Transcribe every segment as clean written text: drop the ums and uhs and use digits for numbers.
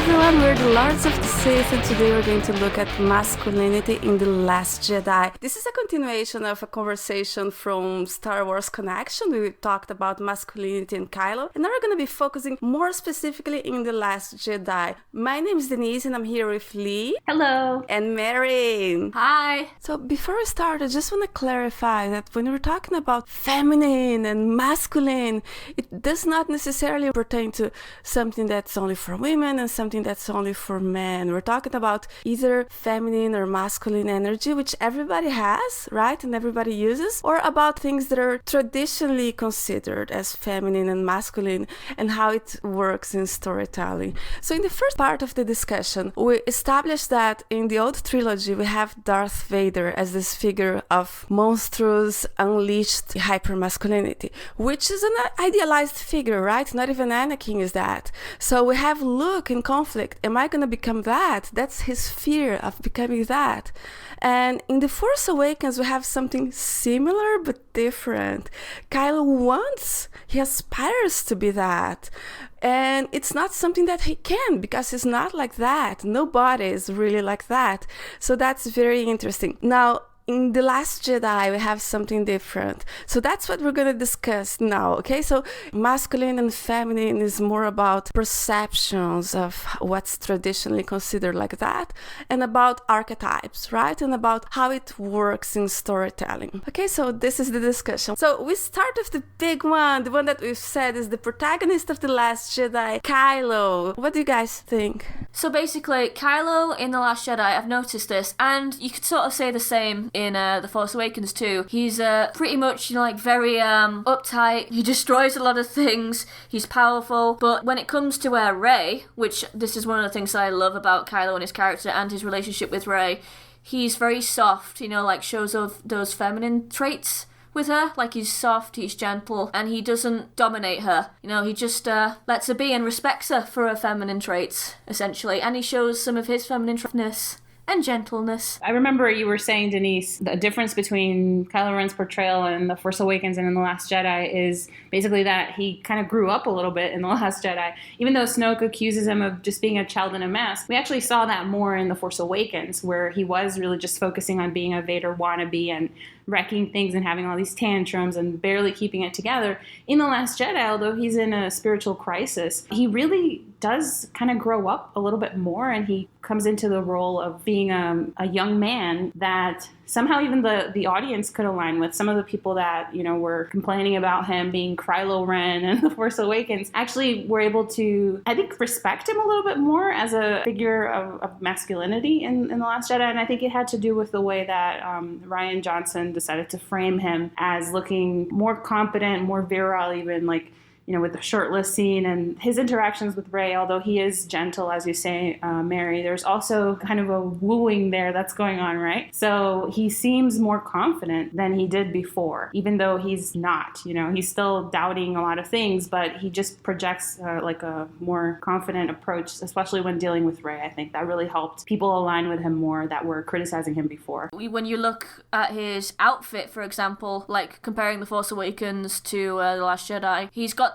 everyone, we're the Lords of the Sith, and today we're going to look at masculinity in The Last Jedi. This is a continuation of a conversation from Star Wars Connection. We talked about masculinity and Kylo, and now we're going to be focusing more specifically in The Last Jedi. My name is Denise, and I'm here with Lee. Hello. And Mary. Hi. So before we start, I just want to clarify that when we're talking about feminine and masculine, it does not necessarily pertain to something that's only for women and something that's only for men. We're talking about either feminine or masculine energy, which everybody has, right? And everybody uses, or about things that are traditionally considered as feminine and masculine and how it works in storytelling. So in the first part of the discussion, we established that in the old trilogy, we have Darth Vader as this figure of monstrous, unleashed hypermasculinity, which is an idealized figure, right? Not even Anakin is that. So we have Luke in conflict. Am I going to become that? That's his fear of becoming that. And in The Force Awakens, we have something similar but different. Kylo he aspires to be that. And it's not something that he can, because he's not like that. Nobody is really like that. So that's very interesting. Now, in The Last Jedi, we have something different. So that's what we're going to discuss now, okay? So masculine and feminine is more about perceptions of what's traditionally considered like that, and about archetypes, right? And about how it works in storytelling. Okay, so this is the discussion. So we start with the big one, the one that we've said is the protagonist of The Last Jedi, Kylo. What do you guys think? So basically, Kylo in The Last Jedi, I've noticed this, and you could sort of say the same in The Force Awakens too. He's pretty much, very uptight. He destroys a lot of things. He's powerful. But when it comes to Rey, which this is one of the things that I love about Kylo and his character and his relationship with Rey, he's very soft, shows of those feminine traits with her. Like, he's soft, he's gentle, and he doesn't dominate her. He just lets her be and respects her for her feminine traits, essentially. And he shows some of his feminine toughness and gentleness. I remember you were saying, Denise, the difference between Kylo Ren's portrayal in The Force Awakens and in The Last Jedi is basically that he kind of grew up a little bit in The Last Jedi. Even though Snoke accuses him of just being a child in a mask, we actually saw that more in The Force Awakens, where he was really just focusing on being a Vader wannabe and wrecking things and having all these tantrums and barely keeping it together. In The Last Jedi, although he's in a spiritual crisis, he really does kind of grow up a little bit more, and he comes into the role of being a young man that somehow even the audience could align with. Some of the people that, were complaining about him being Kylo Ren in The Force Awakens actually were able to, I think, respect him a little bit more as a figure of masculinity in The Last Jedi. And I think it had to do with the way that Rian Johnson decided to frame him as looking more confident, more virile, even with the shirtless scene and his interactions with Rey. Although he is gentle, as you say, Mary, there's also kind of a wooing there that's going on, right? So he seems more confident than he did before, even though he's not. He's still doubting a lot of things, but he just projects a more confident approach, especially when dealing with Rey. I think that really helped people align with him more that were criticizing him before. When you look at his outfit, for example, like comparing The Force Awakens to The Last Jedi,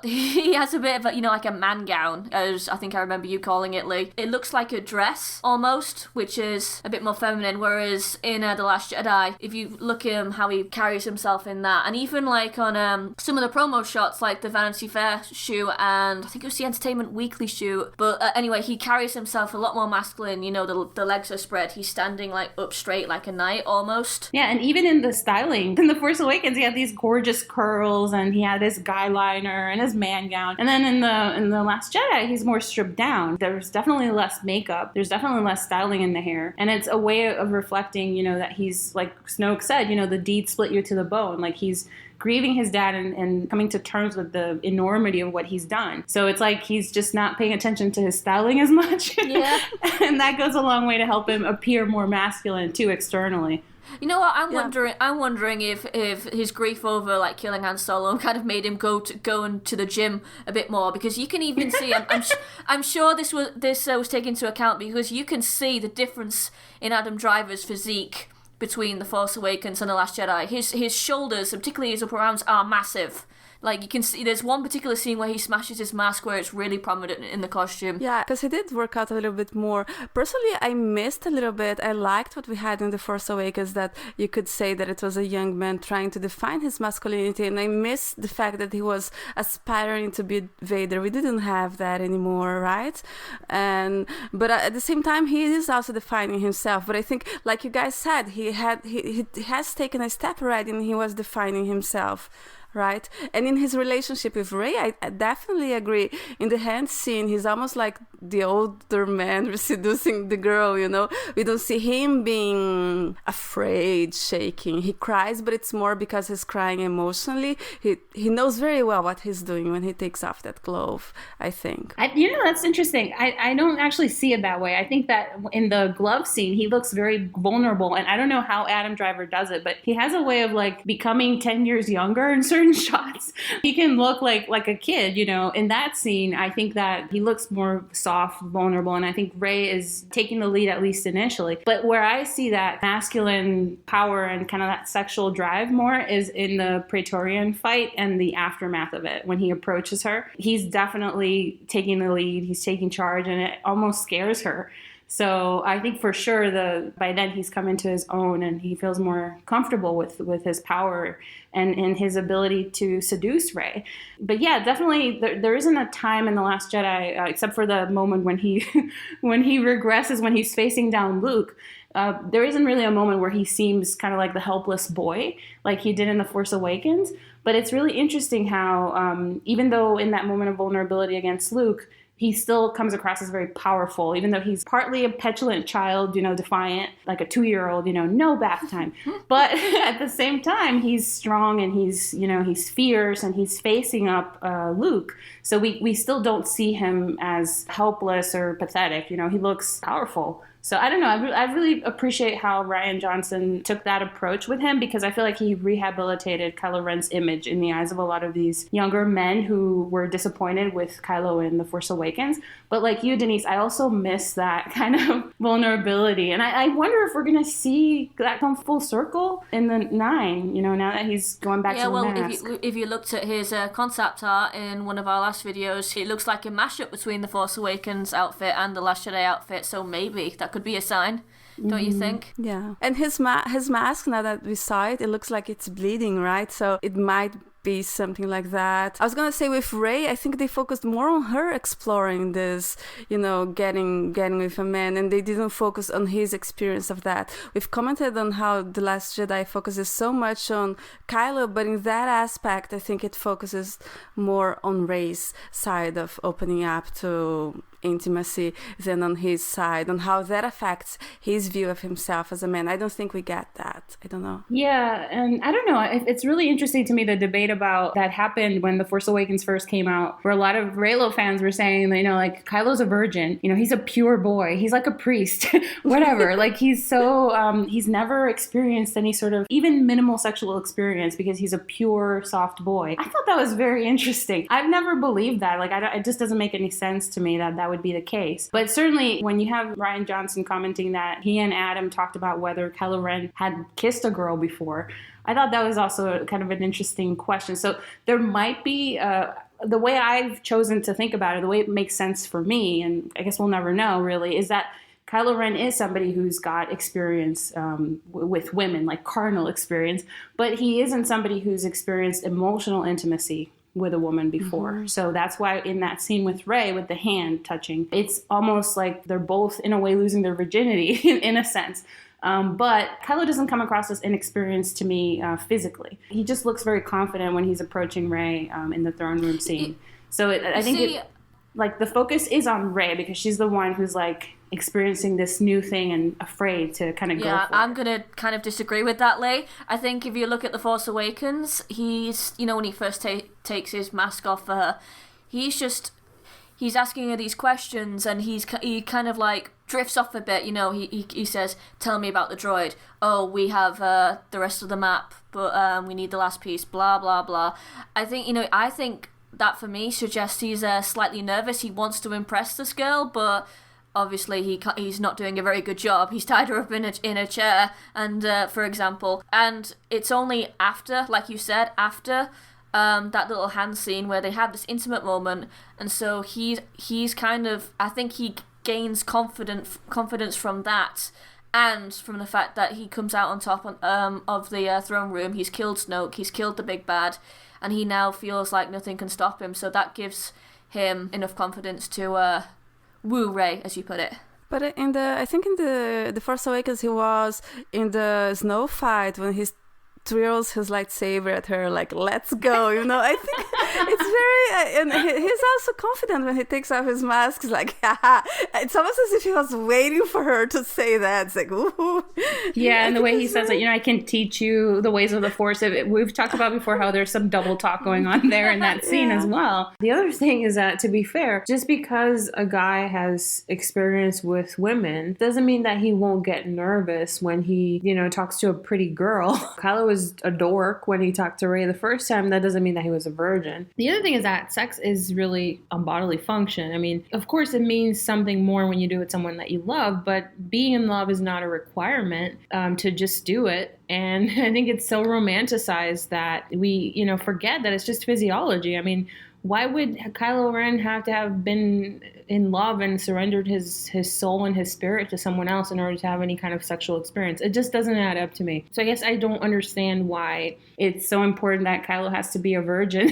he has a bit of like a man gown, as I think I remember you calling it, Lee. It looks like a dress, almost, which is a bit more feminine, whereas in The Last Jedi, if you look at him, how he carries himself in that, and even on some of the promo shots, like the Vanity Fair shoot, and I think it was the Entertainment Weekly shoot, but anyway, he carries himself a lot more masculine. The legs are spread, he's standing up straight like a knight, almost. Yeah, and even in the styling, in The Force Awakens, he had these gorgeous curls, and he had his guy liner and his man gown. And then in the Last Jedi, he's more stripped down. There's definitely less makeup. There's definitely less styling in the hair. And it's a way of reflecting, that he's, like Snoke said, the deed split you to the bone. Like, he's grieving his dad and coming to terms with the enormity of what he's done. So it's like he's just not paying attention to his styling as much. Yeah. And that goes a long way to help him appear more masculine, too, externally. You know what? I'm wondering if his grief over killing Han Solo kind of made him go into the gym a bit more, because you can even see. I'm sure this was taken into account, because you can see the difference in Adam Driver's physique between The Force Awakens and The Last Jedi. His shoulders, and particularly his upper arms, are massive. Like, you can see there's one particular scene where he smashes his mask where it's really prominent in the costume. Yeah, because he did work out a little bit more. Personally, I missed a little bit. I liked what we had in The Force Awakens, that you could say that it was a young man trying to define his masculinity, and I missed the fact that he was aspiring to be Vader. We didn't have that anymore, right? But at the same time, he is also defining himself. But I think, like you guys said, he has taken a step already, and he was defining himself. Right? And in his relationship with Rey, I definitely agree. In the hand scene, he's almost like the older man seducing the girl, you know? We don't see him being afraid, shaking. He cries, but it's more because he's crying emotionally. He knows very well what he's doing when he takes off that glove, I think. That's interesting. I don't actually see it that way. I think that in the glove scene, he looks very vulnerable. And I don't know how Adam Driver does it, but he has a way of like becoming 10 years younger in certain shots. He can look like a kid, you know. In that scene, I think that he looks more soft, vulnerable, and I think Rey is taking the lead, at least initially. But where I see that masculine power and kind of that sexual drive more is in the Praetorian fight and the aftermath of it. When he approaches her, he's definitely taking the lead, he's taking charge, and it almost scares her. So I think for sure by then he's come into his own, and he feels more comfortable with his power and his ability to seduce Rey. But yeah, definitely there isn't a time in The Last Jedi, except for the moment when he when he regresses, when he's facing down Luke. There isn't really a moment where he seems kind of like the helpless boy like he did in The Force Awakens. But it's really interesting how even though in that moment of vulnerability against Luke, he still comes across as very powerful, even though he's partly a petulant child, you know, defiant, like a 2-year-old, you know, no bath time. But at the same time, he's strong and he's fierce and he's facing up Luke. So we still don't see him as helpless or pathetic. You know, he looks powerful. So I don't know. I really appreciate how Rian Johnson took that approach with him, because I feel like he rehabilitated Kylo Ren's image in the eyes of a lot of these younger men who were disappointed with Kylo in The Force Awakens. But like you, Denise, I also miss that kind of vulnerability. And I wonder if we're going to see that come full circle in the 9, you know, now that he's going back to the mask. Yeah, well, if you looked at his concept art in one of our last videos, it looks like a mashup between the Force Awakens outfit and the Last Jedi outfit. So maybe that could be a sign, don't you think? Yeah. And his mask, now that we saw it, it looks like it's bleeding, right? So it might be something like that. I was gonna say with Rey, I think they focused more on her exploring this, you know, getting with a man, and they didn't focus on his experience of that. We've commented on how The Last Jedi focuses so much on Kylo, but in that aspect, I think it focuses more on Rey's side of opening up to intimacy than on his side, on how that affects his view of himself as a man. I don't think we get that. I don't know. Yeah, and I don't know. It's really interesting to me, the debate about that happened when The Force Awakens first came out, where a lot of Reylo fans were saying, you know, like, Kylo's a virgin. You know, he's a pure boy. He's like a priest. Whatever. Like, he's so, he's never experienced any sort of even minimal sexual experience because he's a pure, soft boy. I thought that was very interesting. I've never believed that. Like, it just doesn't make any sense to me that would be the case. But certainly when you have Rian Johnson commenting that he and Adam talked about whether Kylo Ren had kissed a girl before, I thought that was also kind of an interesting question. So there might be the way I've chosen to think about it, the way it makes sense for me, and I guess we'll never know really, is that Kylo Ren is somebody who's got experience with women, like carnal experience, but he isn't somebody who's experienced emotional intimacy with a woman before. Mm-hmm. So that's why in that scene with Rey, with the hand touching, it's almost like they're both in a way losing their virginity in a sense. But Kylo doesn't come across as inexperienced to me physically. He just looks very confident when he's approaching Rey in the throne room scene. So I think the focus is on Rey because she's the one who's like experiencing this new thing and afraid to kind of go for it. I'm going to kind of disagree with that, Leigh. I think if you look at The Force Awakens, he's, you know, when he first takes his mask off for her, he's asking her these questions and he kind of like drifts off a bit, you know. He says, tell me about the droid. Oh, we have the rest of the map, but we need the last piece, blah, blah, blah. I think that for me suggests he's slightly nervous. He wants to impress this girl, but obviously he's not doing a very good job. He's tied her up in a chair, and for example, and it's only after, like you said, after that little hand scene where they have this intimate moment, and so he's kind of, I think he gains confidence from that, and from the fact that he comes out on top of the throne room. He's killed Snoke, he's killed the big bad, and he now feels like nothing can stop him. So that gives him enough confidence to woo Rey, as you put it. But I think in the Force Awakens, he was in the snow fight when he twirls his lightsaber at her, like, let's go, I think it's very, and he's also confident when he takes off his mask. He's like, haha. It's almost as if he was waiting for her to say that. It's like, ooh. Yeah, and the way he says it, I can teach you the ways of the Force. We've talked about before how there's some double talk going on there in that scene as well. The other thing is that, to be fair, just because a guy has experience with women doesn't mean that he won't get nervous when he, talks to a pretty girl. Kylo was a dork when he talked to Rey the first time. That doesn't mean that he was a virgin. The other thing is that sex is really a bodily function. I mean, of course, it means something more when you do it with someone that you love, but being in love is not a requirement to just do it. And I think it's so romanticized that we, forget that it's just physiology. I mean, why would Kylo Ren have to have been in love and surrendered his soul and his spirit to someone else in order to have any kind of sexual experience? It just doesn't add up to me. So I guess I don't understand why it's so important that Kylo has to be a virgin,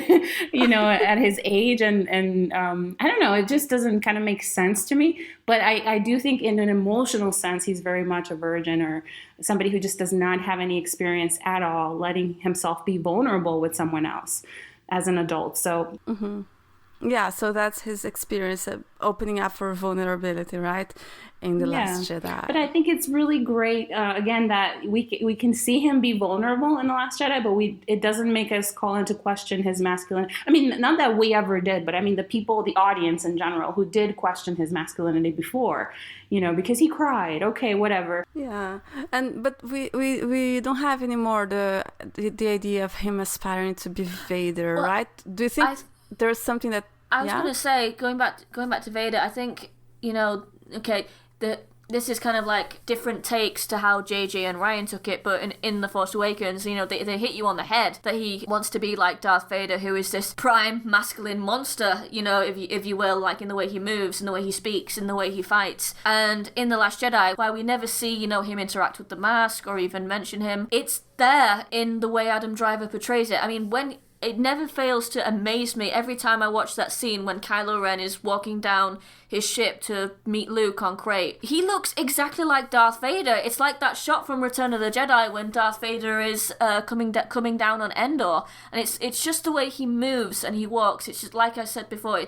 at his age. And I don't know, it just doesn't kind of make sense to me. But I do think in an emotional sense, he's very much a virgin, or somebody who just does not have any experience at all, letting himself be vulnerable with someone else as an adult. So yeah, so that's his experience of opening up for vulnerability, right, in The Last Jedi. But I think it's really great, again, that we can see him be vulnerable in The Last Jedi, but it doesn't make us call into question his masculinity. I mean, not that we ever did, but I mean the people, the audience in general, who did question his masculinity before, because he cried, okay, whatever. Yeah, but we don't have anymore the idea of him aspiring to be Vader, right? Do you think there's something that I was going to say, going back to Vader, I think, this is kind of like different takes to how JJ and Ryan took it, but in The Force Awakens, they hit you on the head that he wants to be like Darth Vader, who is this prime masculine monster, if you will, like in the way he moves, in the way he speaks, in the way he fights. And in The Last Jedi, while we never see, him interact with the mask or even mention him, it's there in the way Adam Driver portrays it. I mean, it never fails to amaze me every time I watch that scene when Kylo Ren is walking down his ship to meet Luke on Crate. He looks exactly like Darth Vader. It's like that shot from Return of the Jedi when Darth Vader is coming down on Endor, and it's just the way he moves and he walks. It's just like I said before.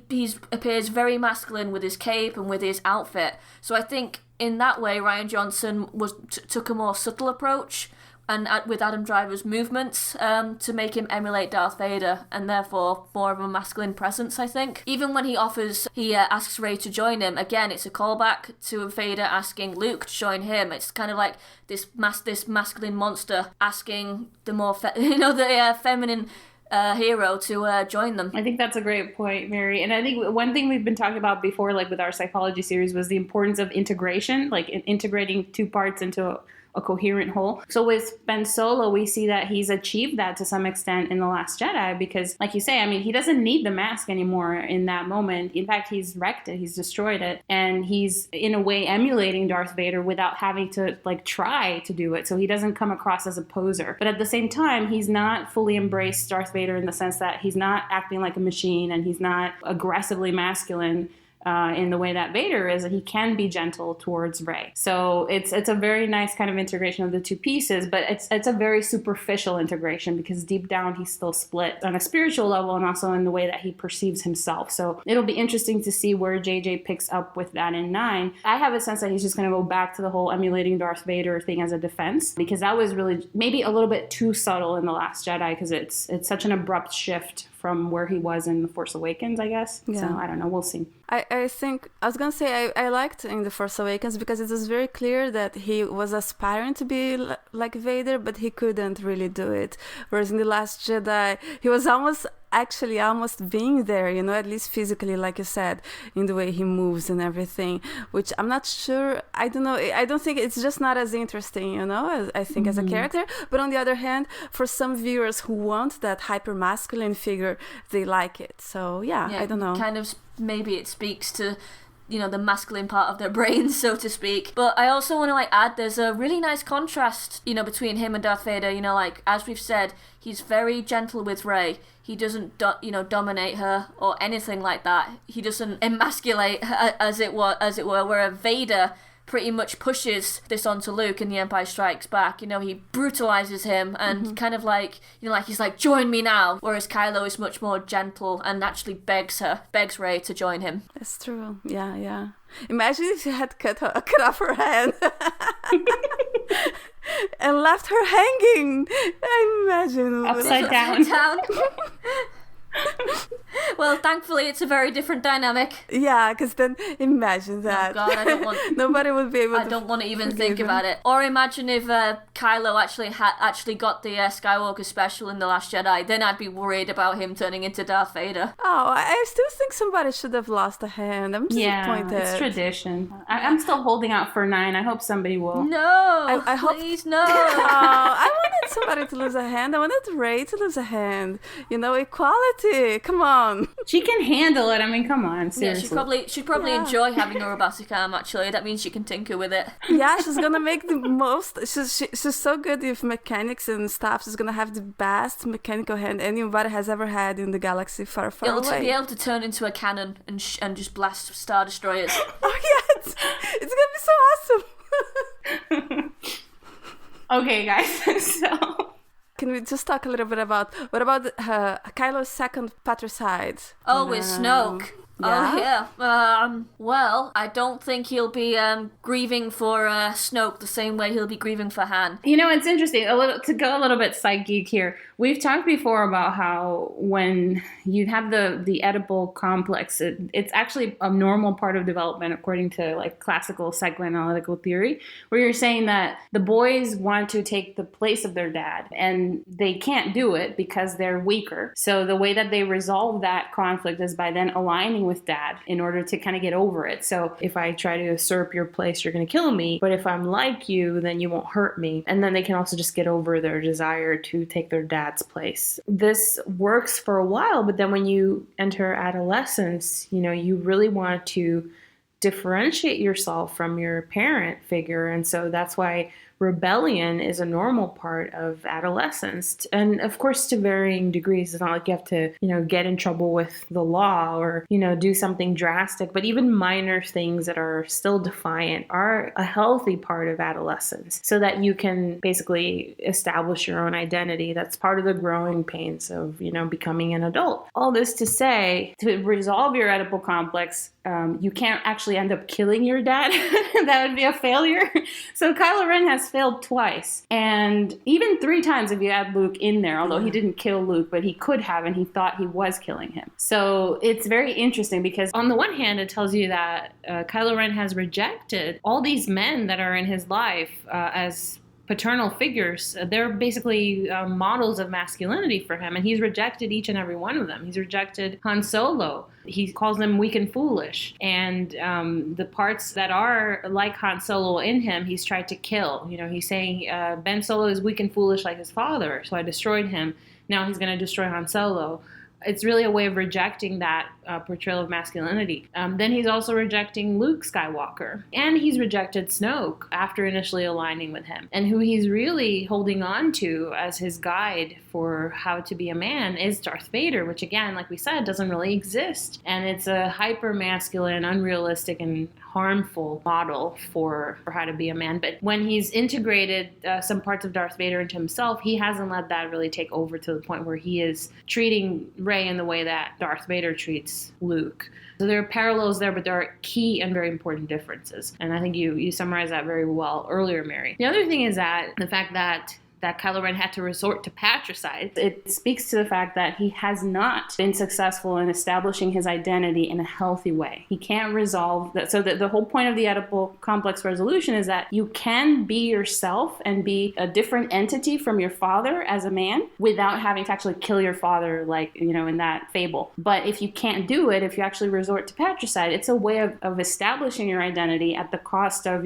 He appears very masculine with his cape and with his outfit. So I think in that way, Rian Johnson took a more subtle approach, and with Adam Driver's movements to make him emulate Darth Vader, and therefore more of a masculine presence, I think. Even when he asks Rey to join him, again, it's a callback to Vader asking Luke to join him. It's kind of like this masculine monster asking the more feminine hero to join them. I think that's a great point, Mary. And I think one thing we've been talking about before, like with our psychology series, was the importance of integration, like integrating two parts into a coherent whole. So with Ben Solo, we see that he's achieved that to some extent in The Last Jedi, because like you say, I mean, he doesn't need the mask anymore in that moment. In fact, he's wrecked it, he's destroyed it, and he's in a way emulating Darth Vader without having to try to do it. So he doesn't come across as a poser. But at the same time, he's not fully embraced Darth Vader in the sense that he's not acting like a machine and he's not aggressively masculine in the way that Vader is, and he can be gentle towards Rey. So it's a very nice kind of integration of the two pieces, but it's a very superficial integration, because deep down he's still split on a spiritual level and also in the way that he perceives himself. So it'll be interesting to see where JJ picks up with that in 9. I have a sense that he's just going to go back to the whole emulating Darth Vader thing as a defense, because that was really maybe a little bit too subtle in The Last Jedi, because it's such an abrupt shift from where he was in The Force Awakens, I guess. Yeah. So I don't know, we'll see. I think, I was going to say, I liked in The Force Awakens because it was very clear that he was aspiring to be like Vader, but he couldn't really do it. Whereas in The Last Jedi, he was almost actually almost being there, at least physically, like you said, in the way he moves and everything, which I'm not sure, I don't know, I don't think it's just not as interesting, as, I think, as a character. But on the other hand, for some viewers who want that hyper masculine figure, they like it. So yeah, I don't know. Kind of, maybe it speaks to the masculine part of their brains, so to speak. But I also want to add, there's a really nice contrast, between him and Darth Vader. As we've said, he's very gentle with Rey. He doesn't, dominate her or anything like that. He doesn't emasculate, as it were. Where Vader pretty much pushes this onto Luke in The Empire Strikes Back. He brutalizes him and kind of he's like, join me now. Whereas Kylo is much more gentle and actually begs Rey to join him. That's true. Yeah. Imagine if you had cut off her hand and left her hanging. I imagine. Upside down. Well, thankfully, it's a very different dynamic. Yeah, because then imagine that. Oh God, I don't want. Nobody would be able. I don't want to even think about it. Or imagine if Kylo actually got the Skywalker special in The Last Jedi. Then I'd be worried about him turning into Darth Vader. Oh, I still think somebody should have lost a hand. I'm disappointed. Yeah, it's tradition. I'm still holding out for 9. I hope somebody will. No, please no. I wanted somebody to lose a hand. I wanted Rey to lose a hand. Equality. Come on. She can handle it. I mean, come on. Seriously. Yeah, she'd probably enjoy having a robotic arm, actually. That means she can tinker with it. Yeah, she's gonna make the most. She's so good with mechanics and stuff. She's gonna have the best mechanical hand anybody has ever had in the galaxy far, far away. It'll be able to turn into a cannon and just blast Star Destroyers. Oh yeah, it's gonna be so awesome. Okay, guys. So. Can we just talk a little bit about Kylo's second patricide? Oh, with Snoke. Yeah? Oh, yeah. Well, I don't think he'll be grieving for Snoke the same way he'll be grieving for Han. It's interesting, to go a little bit side geek here. We've talked before about how when you have the Oedipal complex, it's actually a normal part of development according to classical psychoanalytical theory, where you're saying that the boys want to take the place of their dad and they can't do it because they're weaker. So the way that they resolve that conflict is by then aligning with dad in order to kind of get over it. So if I try to usurp your place, you're going to kill me. But if I'm like you, then you won't hurt me. And then they can also just get over their desire to take their dad's place. This works for a while, but then when you enter adolescence, you really want to differentiate yourself from your parent figure. And so that's why rebellion is a normal part of adolescence. And of course, to varying degrees. It's not like you have to, get in trouble with the law or, do something drastic. But even minor things that are still defiant are a healthy part of adolescence so that you can basically establish your own identity. That's part of the growing pains of, becoming an adult. All this to say, to resolve your Oedipal complex, you can't actually end up killing your dad. That would be a failure. So Kylo Ren has failed twice, and even 3 times if you add Luke in there, although he didn't kill Luke, but he could have, and he thought he was killing him. So it's very interesting because on the one hand, it tells you that Kylo Ren has rejected all these men that are in his life as paternal figures. They're basically models of masculinity for him, and he's rejected each and every one of them. He's rejected Han Solo. He calls them weak and foolish, and the parts that are like Han Solo in him, he's tried to kill. He's saying Ben Solo is weak and foolish like his father, so I destroyed him. Now he's going to destroy Han Solo. It's really a way of rejecting that portrayal of masculinity. Then he's also rejecting Luke Skywalker. And he's rejected Snoke after initially aligning with him. And who he's really holding on to as his guide for how to be a man is Darth Vader, which again, like we said, doesn't really exist. And it's a hyper-masculine, unrealistic, and harmful model for how to be a man. But when he's integrated some parts of Darth Vader into himself, he hasn't let that really take over to the point where he is treating Rey in the way that Darth Vader treats Luke. So there are parallels there, but there are key and very important differences. And I think you summarized that very well earlier, Mary. The other thing is that the fact that that Kylo Ren had to resort to patricide, it speaks to the fact that he has not been successful in establishing his identity in a healthy way. He can't resolve that. So the whole point of the Oedipal complex resolution is that you can be yourself and be a different entity from your father as a man without having to actually kill your father, like, in that fable. But if you can't do it, if you actually resort to patricide, it's a way of establishing your identity at the cost of,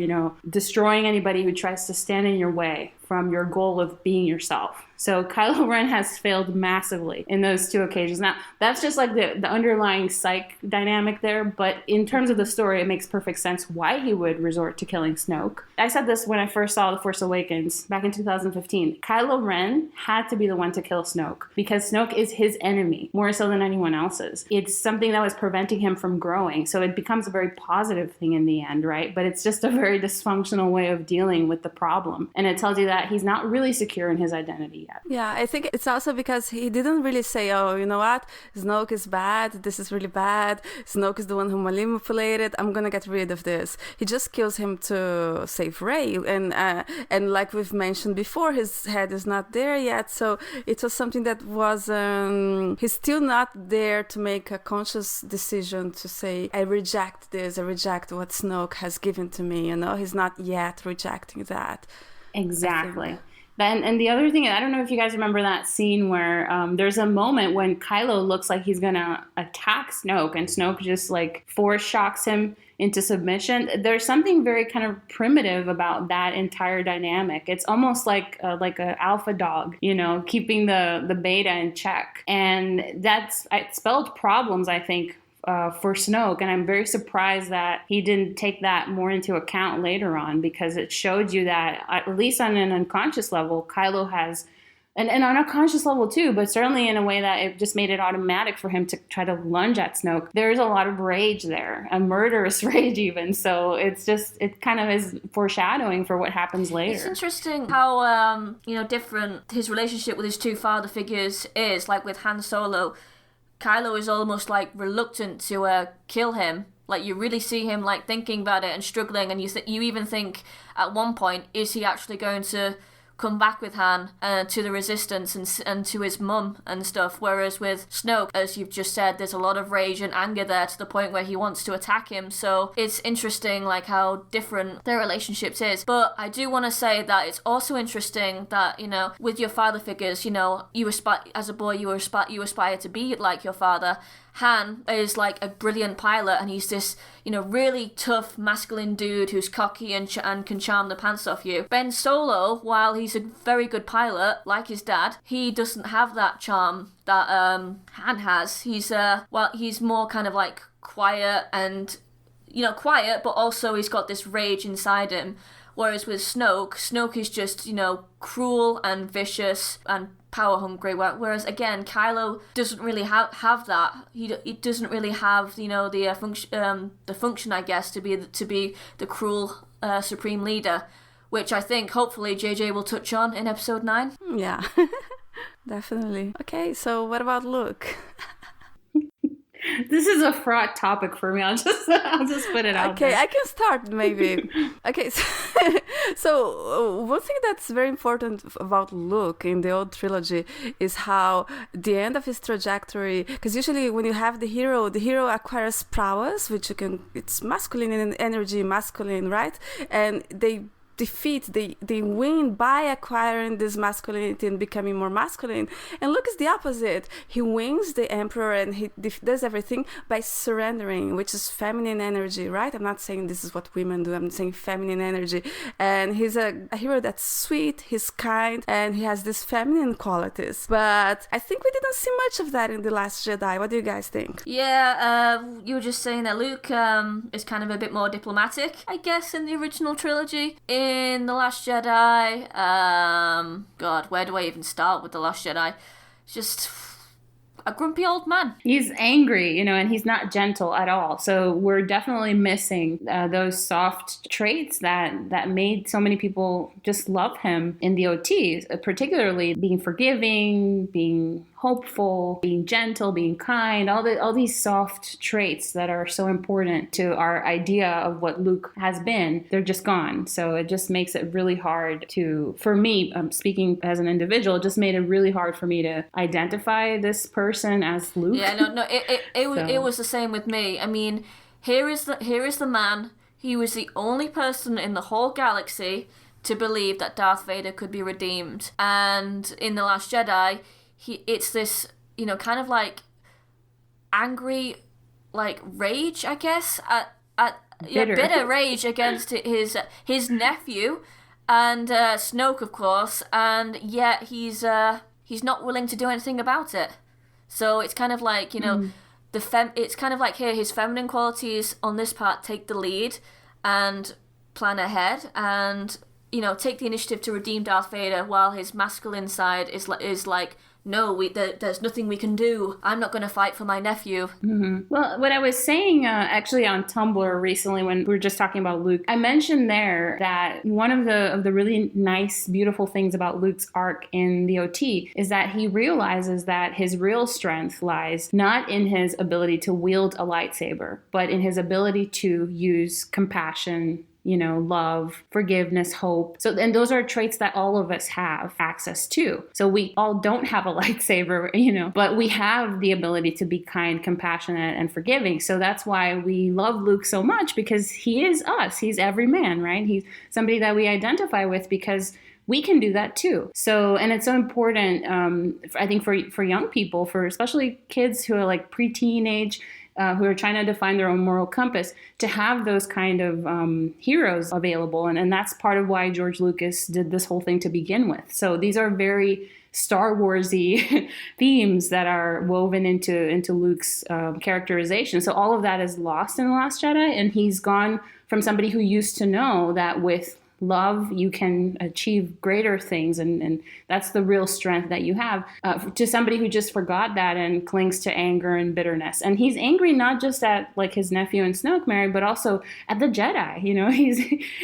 destroying anybody who tries to stand in your way from your goal of being yourself. So Kylo Ren has failed massively in those two occasions. Now, that's just like the underlying psych dynamic there, but in terms of the story, it makes perfect sense why he would resort to killing Snoke. I said this when I first saw The Force Awakens back in 2015. Kylo Ren had to be the one to kill Snoke because Snoke is his enemy, more so than anyone else's. It's something that was preventing him from growing, so it becomes a very positive thing in the end, right? But it's just a very dysfunctional way of dealing with the problem. And it tells you that he's not really secure in his identity yet. Yeah, I think it's also because he didn't really say, oh, you know what, Snoke is bad, this is really bad, Snoke is the one who manipulated, I'm gonna get rid of this. He just kills him to save Rey, and like we've mentioned before, his head is not there yet, so it was something that was, he's still not there to make a conscious decision to say, I reject this, I reject what Snoke has given to me, he's not yet rejecting that. Exactly. And the other thing, I don't know if you guys remember that scene where there's a moment when Kylo looks like he's going to attack Snoke, and Snoke just like force shocks him into submission. There's something very kind of primitive about that entire dynamic. It's almost like a alpha dog, keeping the beta in check. And it spelled problems, I think, for Snoke, and I'm very surprised that he didn't take that more into account later on, because it showed you that, at least on an unconscious level, Kylo has, and on a conscious level too, but certainly in a way that it just made it automatic for him to try to lunge at Snoke. There's a lot of rage there, a murderous rage even, so it kind of is foreshadowing for what happens later. It's interesting how, different his relationship with his two father figures is, like with Han Solo. Kylo is almost like reluctant to kill him. Like, you really see him like thinking about it and struggling, and you even think at one point, is he actually going to come back with Han to the Resistance and to his mum and stuff? Whereas with Snoke, as you've just said, there's a lot of rage and anger there to the point where he wants to attack him. So it's interesting like how different their relationships is. But I do want to say that it's also interesting that, with your father figures, you aspire, as a boy, you aspire to be like your father. Han is like a brilliant pilot, and he's this, really tough masculine dude who's cocky and can charm the pants off you. Ben Solo, while he's a very good pilot, like his dad, he doesn't have that charm that Han has. He's he's more kind of like quiet and, quiet, but also he's got this rage inside him. Whereas with Snoke is just, cruel and vicious and power hungry. Whereas again, Kylo doesn't really have that. He doesn't really have, the function, I guess, to be the cruel supreme leader, which I think hopefully JJ will touch on in episode 9. Yeah, definitely. Okay, so what about Luke? This is a fraught topic for me. I'll just put it out there. Okay, I can start maybe. Okay, so one thing that's very important about Luke in the old trilogy is how the end of his trajectory, because usually when you have the hero acquires prowess, which it's masculine in energy, masculine, right? And they win by acquiring this masculinity and becoming more masculine. And Luke is the opposite. He wins the Emperor and he does everything by surrendering, which is feminine energy, right? I'm not saying this is what women do, I'm saying feminine energy. And he's a hero that's sweet, he's kind, and he has these feminine qualities. But I think we didn't see much of that in The Last Jedi. What do you guys think? Yeah, you were just saying that Luke is kind of a bit more diplomatic, I guess, in the original trilogy. In The Last Jedi, God, where do I even start with The Last Jedi? Just a grumpy old man. He's angry, and he's not gentle at all. So we're definitely missing those soft traits that made so many people just love him in the OTs, particularly being forgiving, being hopeful, being gentle, being kind, all these soft traits that are so important to our idea of what Luke has been, they're just gone. So it just makes it really hard for me, speaking as an individual, it just made it really hard for me to identify this person as Luke. Yeah, no, it was the same with me. I mean, here is the man. He was the only person in the whole galaxy to believe that Darth Vader could be redeemed. And in The Last Jedi, it's this, kind of like angry, like rage, I guess, bitter rage against his nephew and Snoke, of course, and yet he's not willing to do anything about it. So it's kind of like, it's kind of like here his feminine qualities on this part take the lead and plan ahead and take the initiative to redeem Darth Vader, while his masculine side is like, no, there's nothing we can do. I'm not going to fight for my nephew. Mm-hmm. Well, what I was saying actually on Tumblr recently when we were just talking about Luke, I mentioned there that one of the really nice, beautiful things about Luke's arc in the OT is that he realizes that his real strength lies not in his ability to wield a lightsaber, but in his ability to use compassion, love, forgiveness, hope. So, and those are traits that all of us have access to. So we all don't have a lightsaber, but we have the ability to be kind, compassionate, and forgiving. So that's why we love Luke so much, because he is us. He's every man, right? He's somebody that we identify with because we can do that too. So, and it's so important, I think, for young people, for especially kids who are like preteen age, who are trying to define their own moral compass, to have those kind of heroes available. And that's part of why George Lucas did this whole thing to begin with. So these are very Star Wars-y themes that are woven into Luke's characterization. So all of that is lost in The Last Jedi, and he's gone from somebody who used to know that with love you can achieve greater things, and that's the real strength that you have, to somebody who just forgot that and clings to anger and bitterness. And he's angry not just at like his nephew and Snoke married, but also at the Jedi.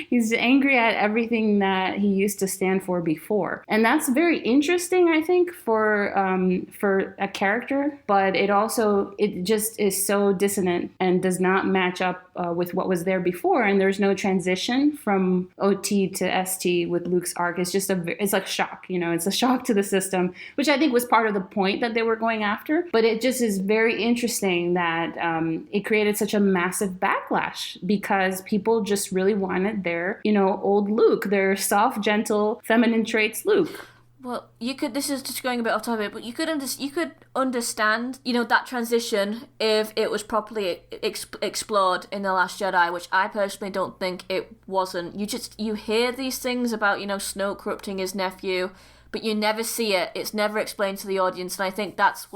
He's angry at everything that he used to stand for before, and that's very interesting, I think, for a character. But it just is so dissonant and does not match up with what was there before. And there's no transition from OT to ST with Luke's arc. It's like shock, it's a shock to the system, which I think was part of the point that they were going after. But it just is very interesting that it created such a massive backlash, because people just really wanted their, old Luke, their soft, gentle, feminine traits Luke. Well, this is just going a bit off topic, but you could understand, that transition if it was properly explored in The Last Jedi, which I personally don't think it wasn't. You hear these things about, Snoke corrupting his nephew, but you never see it. It's never explained to the audience, and I think that's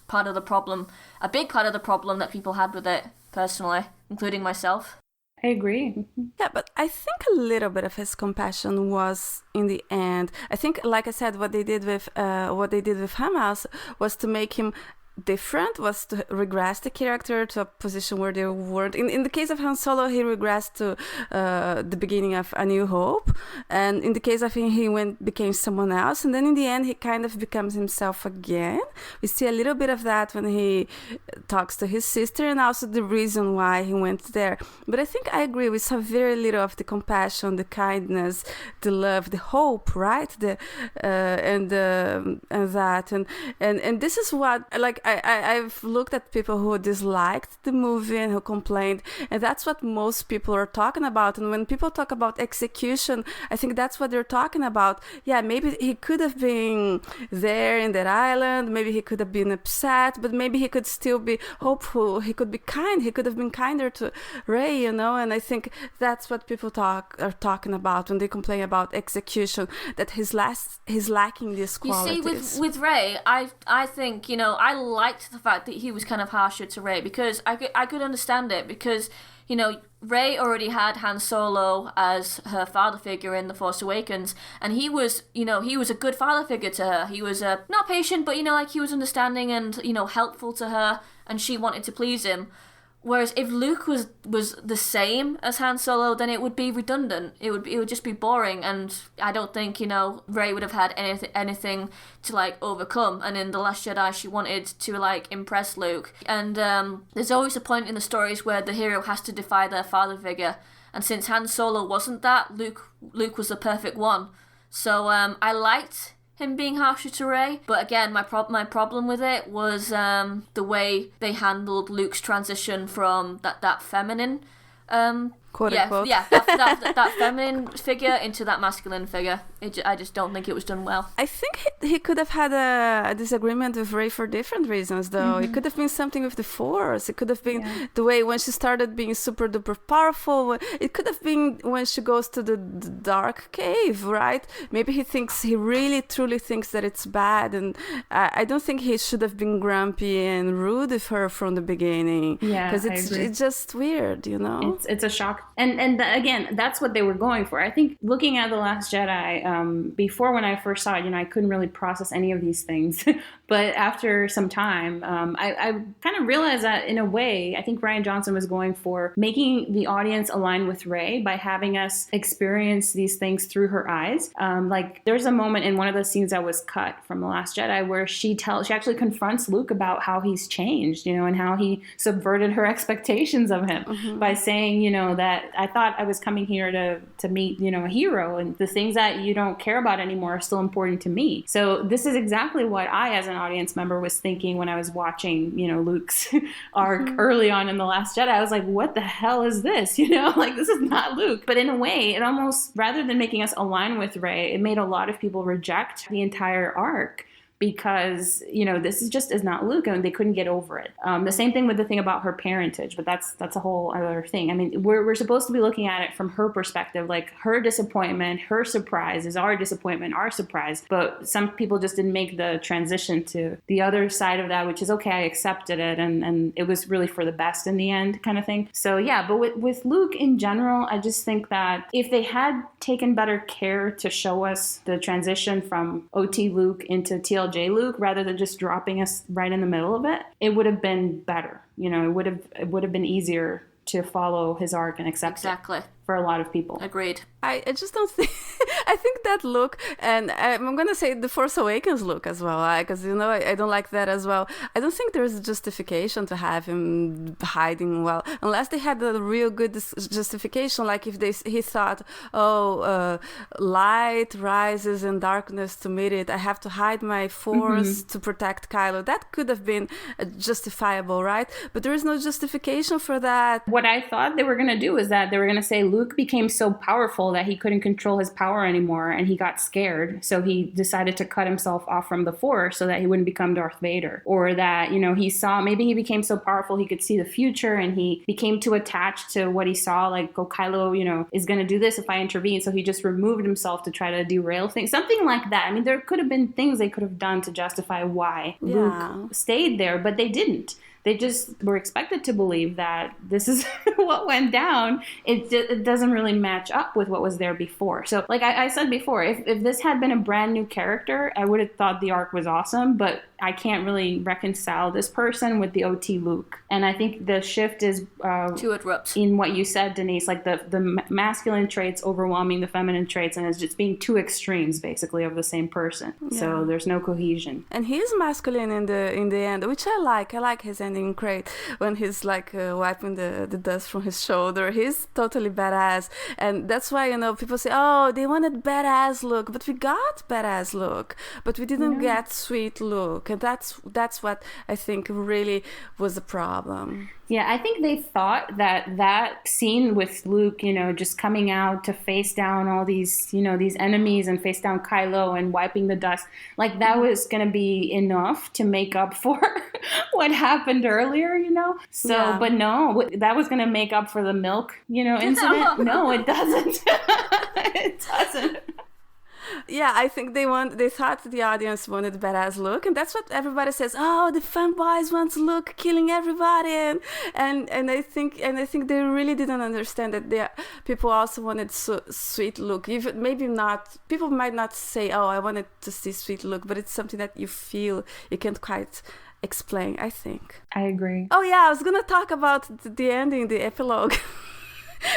part of the problem, a big part of the problem that people had with it, personally, including myself. I agree. Yeah, but I think a little bit of his compassion was in the end. I think, like I said, what they did with Hamas was to make him different, was to regress the character to a position where they weren't. In the case of Han Solo, he regressed to the beginning of A New Hope, and in the case of him, he became someone else, and then in the end, he kind of becomes himself again. We see a little bit of that when he talks to his sister, and also the reason why he went there. But I think I agree, we saw very little of the compassion, the kindness, the love, the hope, right? And this is what, like, I've looked at people who disliked the movie and who complained, and that's what most people are talking about. And when people talk about execution, I think that's what they're talking about. Yeah, maybe he could have been there in that island, maybe he could have been upset, but maybe he could still be hopeful, he could be kind, he could have been kinder to Rey, and I think that's what people are talking about when they complain about execution, that he's lacking these qualities. You see, with Rey, I think, I liked the fact that he was kind of harsher to Rey, because I could understand it, because Rey already had Han Solo as her father figure in The Force Awakens, and he was a good father figure to her. He was not patient, but he was understanding and helpful to her, and she wanted to please him. Whereas if Luke was the same as Han Solo, then it would be redundant. It would just be boring, and I don't think, you know, Rey would have had anything to like overcome. And in The Last Jedi, she wanted to like impress Luke. And there's always a point in the stories where the hero has to defy their father figure. And since Han Solo wasn't that, Luke was the perfect one. So I liked him being harsher to Rey, but again, my problem with it was the way they handled Luke's transition from that feminine, quote unquote, that feminine figure into that masculine figure. I just don't think it was done well. I think he could have had a disagreement with Rey for different reasons, though. It could have been something with the Force. It could have been the way when she started being super duper powerful. It could have been when she goes to the dark cave, right? Maybe he really truly thinks that it's bad, and I don't think he should have been grumpy and rude with her from the beginning. Yeah, because it's just weird, you know. It's a shock, and again, that's what they were going for. I think looking at The Last Jedi. Before, when I first saw it, you know, I couldn't really process any of these things. But after some time, I kind of realized that in a way, I think Rian Johnson was going for making the audience align with Rey by having us experience these things through her eyes. Like there's a moment in one of the scenes that was cut from The Last Jedi where she actually confronts Luke about how he's changed, you know, and how he subverted her expectations of him by saying, you know, that I thought I was coming here to meet, you know, a hero, and the things that you don't care about anymore are still important to me. So this is exactly what I, as an audience member, was thinking when I was watching, you know, Luke's arc early on in The Last Jedi. I was like, what the hell is this? You know, like, this is not Luke. But in a way, it almost, rather than making us align with Rey, it made a lot of people reject the entire arc. Because, you know, this is not Luke, and they couldn't get over it. The same thing with the thing about her parentage, but that's a whole other thing. I mean, we're supposed to be looking at it from her perspective, like her disappointment, her surprise is our disappointment, our surprise. But some people just didn't make the transition to the other side of that, which is, okay, I accepted it, and it was really for the best in the end, kind of thing. So yeah, but with Luke in general, I just think that if they had taken better care to show us the transition from OT Luke into TLJ Luke, rather than just dropping us right in the middle of it, it would have been better. You know, it would have been easier to follow his arc and accept it for a lot of people. Agreed. I just don't think... I think that look, and I'm going to say the Force Awakens look as well, because, you know, I don't like that as well. I don't think there's a justification to have him hiding well, unless they had a real good justification, like if he thought, light rises in darkness to meet it, I have to hide my Force to protect Kylo. That could have been justifiable, right? But there is no justification for that. What I thought they were going to do is that they were going to say Luke became so powerful that he couldn't control his power anymore, and he got scared, so he decided to cut himself off from the Force so that he wouldn't become Darth Vader. Or that, you know, maybe he became so powerful he could see the future, and he became too attached to what he saw, like, Kylo, you know, is going to do this if I intervene, so he just removed himself to try to derail things. Something like that. I mean, there could have been things they could have done to justify why Luke stayed there, but they didn't. They just were expected to believe that this is what went down. It doesn't really match up with what was there before. So like I said before, if this had been a brand new character, I would have thought the arc was awesome, but I can't really reconcile this person with the OT Luke. And I think the shift is too abrupt in what you said, Denise, like the masculine traits overwhelming the feminine traits, and it's just being two extremes basically of the same person. Yeah. So there's no cohesion. And he's masculine in the end, which I like. I like his ending great when he's like wiping the dust from his shoulder. He's totally badass, and that's why, you know, people say, oh, they wanted badass Luke, but we got badass Luke, but we didn't get sweet Luke. And that's what I think really was the problem. Yeah, I think they thought that scene with Luke, you know, just coming out to face down all these, you know, these enemies and face down Kylo and wiping the dust, like that was going to be enough to make up for what happened earlier, you know? So, but no, that was going to make up for the milk, you know, incident. No, it doesn't. It doesn't. Yeah, I think they thought the audience wanted badass Luke, and that's what everybody says. Oh, the fanboys want Luke killing everybody, and I think they really didn't understand that people also wanted sweet Luke. Even maybe not, people might not say, oh, I wanted to see sweet Luke, but it's something that you feel you can't quite explain, I think. I agree. Oh yeah, I was gonna talk about the ending, the epilogue.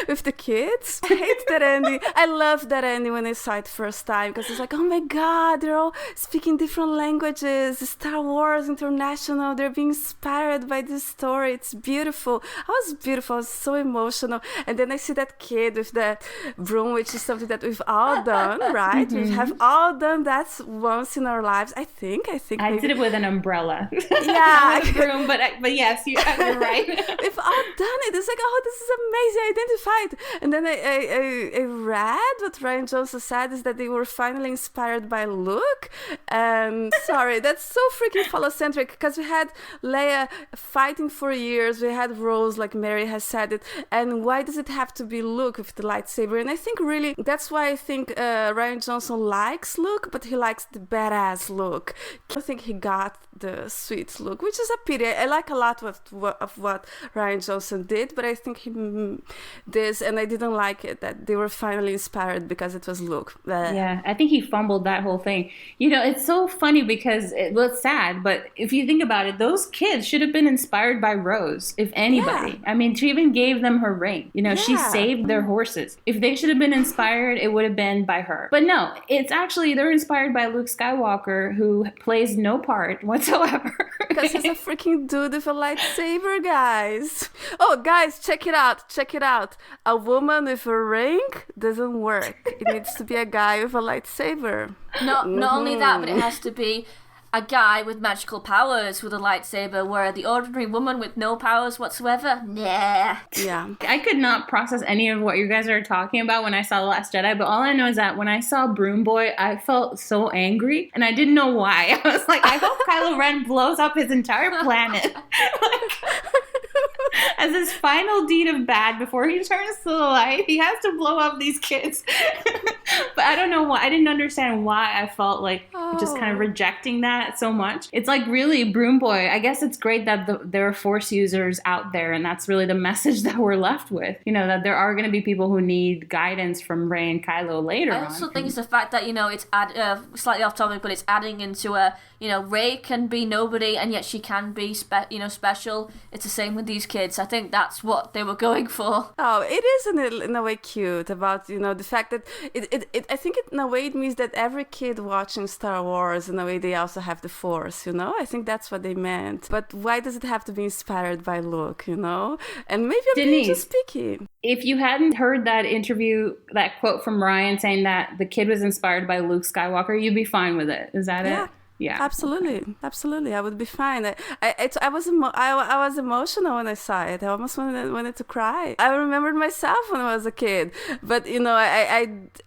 With the kids. I hate that ending. I love that ending when I saw it first time because it's like, oh my god, they're all speaking different languages. Star Wars International, they're being inspired by this story. It's beautiful. I was so emotional. And then I see that kid with that broom, which is something that we've all done, right? We have all done that once in our lives. I think I did it with an umbrella. Yeah. Not with a broom, but yes, you're right. We've all done it. It's like, oh, this is amazing. I identified. And then I read what Rian Johnson said is that they were finally inspired by Luke. And sorry, that's so freaking phallocentric because we had Leia fighting for years. We had Rose, like Mary has said it. And why does it have to be Luke with the lightsaber? And I think really that's why I think Rian Johnson likes Luke, but he likes the badass Luke. I think he got the sweet Luke, which is a pity. I like a lot of what Rian Johnson did, but I think he this, and I didn't like it that they were finally inspired because it was Luke. Yeah, I think he fumbled that whole thing. You know, it's so funny because it's sad, but if you think about it, those kids should have been inspired by Rose, if anybody. Yeah. I mean, she even gave them her ring. You know, she saved their horses. If they should have been inspired, it would have been by her. But no, it's actually, they're inspired by Luke Skywalker, who plays no part whatsoever. Because he's a freaking dude with a lightsaber, guys. Oh, guys, check it out. Check it out. A woman with a ring doesn't work. It needs to be a guy with a lightsaber. Not only that, but it has to be a guy with magical powers with a lightsaber, where the ordinary woman with no powers whatsoever, nah. Yeah. I could not process any of what you guys are talking about when I saw The Last Jedi, but all I know is that when I saw Broom Boy, I felt so angry, and I didn't know why. I was like, I hope Kylo Ren blows up his entire planet. As his final deed of bad before he turns to the light, he has to blow up these kids. But I don't know why. I didn't understand why I felt like just kind of rejecting that so much. It's like, really, Broom Boy, I guess it's great that there are Force users out there, and that's really the message that we're left with. You know, that there are going to be people who need guidance from Rey and Kylo later on. I also think it's the fact that, you know, it's slightly off topic, but it's adding into you know, Rey can be nobody, and yet she can be special. It's the same with these kids. I think that's what they were going for. Oh, it is in a way cute about, you know, the fact that I think in a way it means that every kid watching Star Wars, in a way they also have the Force, you know? I think that's what they meant. But why does it have to be inspired by Luke, you know? And maybe I'm being just picky. If you hadn't heard that interview, that quote from Ryan saying that the kid was inspired by Luke Skywalker, you'd be fine with it. Is that it? Yeah, absolutely. I would be fine. I was emotional when I saw it. I almost wanted to cry. I remembered myself when I was a kid, but you know,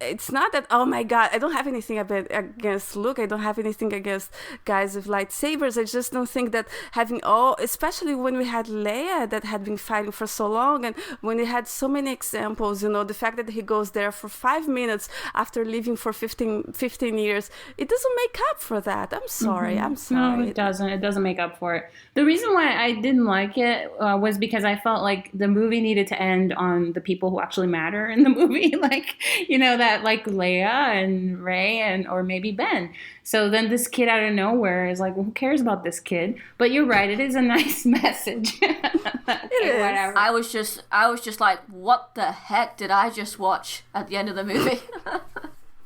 it's not that, oh my god, I don't have anything against Luke. I don't have anything against guys with lightsabers. I just don't think that having especially when we had Leia that had been fighting for so long, and when we had so many examples, you know, the fact that he goes there for 5 minutes after leaving for 15 years, it doesn't make up for that. I'm sorry. No, it doesn't. It doesn't make up for it. The reason why I didn't like it was because I felt like the movie needed to end on the people who actually matter in the movie. Like, you know, that like Leia and Rey or maybe Ben. So then this kid out of nowhere is like, well, who cares about this kid? But you're right. It is a nice message. It is. Whatever. I was just like, what the heck did I just watch at the end of the movie?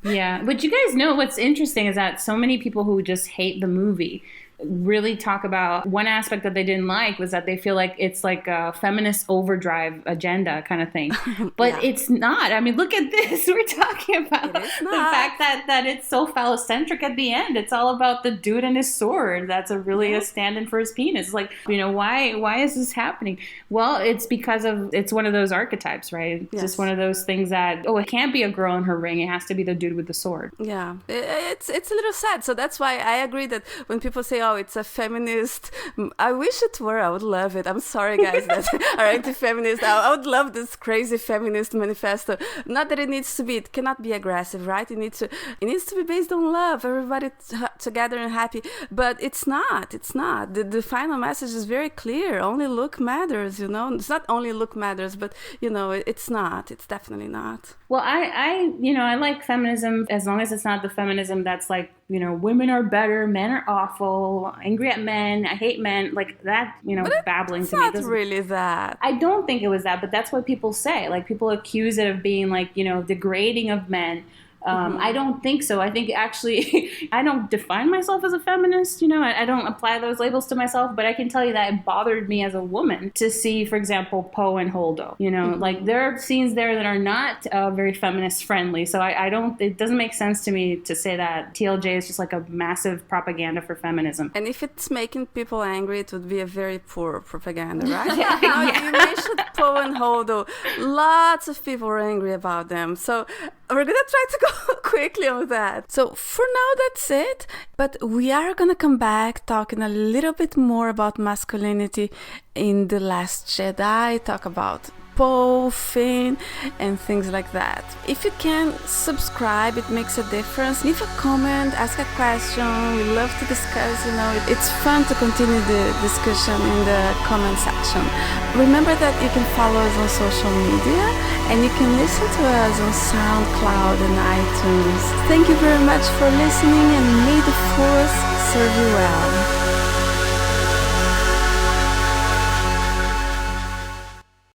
Yeah, but you guys know what's interesting is that so many people who just hate the movie really talk about one aspect that they didn't like was that they feel like it's like a feminist overdrive agenda kind of thing. But it's not. I mean, look at this. We're talking about the fact that it's so phallocentric at the end. It's all about the dude and his sword. That's a stand-in for his penis. Like, you know, why is this happening? Well, it's because it's one of those archetypes, right? It's just one of those things that, it can't be a girl in her ring. It has to be the dude with the sword. Yeah. It's a little sad. So that's why I agree that when people say, oh, it's a feminist. I wish it were. I would love it. I'm sorry, guys, that are anti-feminist. I would love this crazy feminist manifesto. Not that it needs to be. It cannot be aggressive, right? It needs to be based on love. Everybody together and happy. But it's not. It's not. The final message is very clear. Only Luke matters. You know, it's not only Luke matters, but you know, it's not. It's definitely not. Well, I like feminism as long as it's not the feminism that's like women are better, men are awful, angry at men, I hate men, like that, babbling It's to me. not really that. I don't think it was that, but that's what people say. Like, people accuse it of being like, degrading of men. I don't think so. I think actually, I don't define myself as a feminist. I don't apply those labels to myself, but I can tell you that it bothered me as a woman to see, for example, Poe and Holdo. Like, there are scenes there that are not very feminist friendly. So I don't, it doesn't make sense to me to say that TLJ is just like a massive propaganda for feminism. And if it's making people angry, it would be a very poor propaganda, right? Now, you mentioned Poe and Holdo. Lots of people are angry about them. So we're going to try to go quickly on that. So for now, that's it. But we are going to come back talking a little bit more about masculinity in The Last Jedi, talk about Poe, Finn, and things like that. If you can subscribe, it makes a difference. Leave a comment, ask a question. We love to discuss, it's fun to continue the discussion in the comment section. Remember that you can follow us on social media and you can listen to us on SoundCloud and iTunes. Thank you very much for listening, and may the Force serve you well.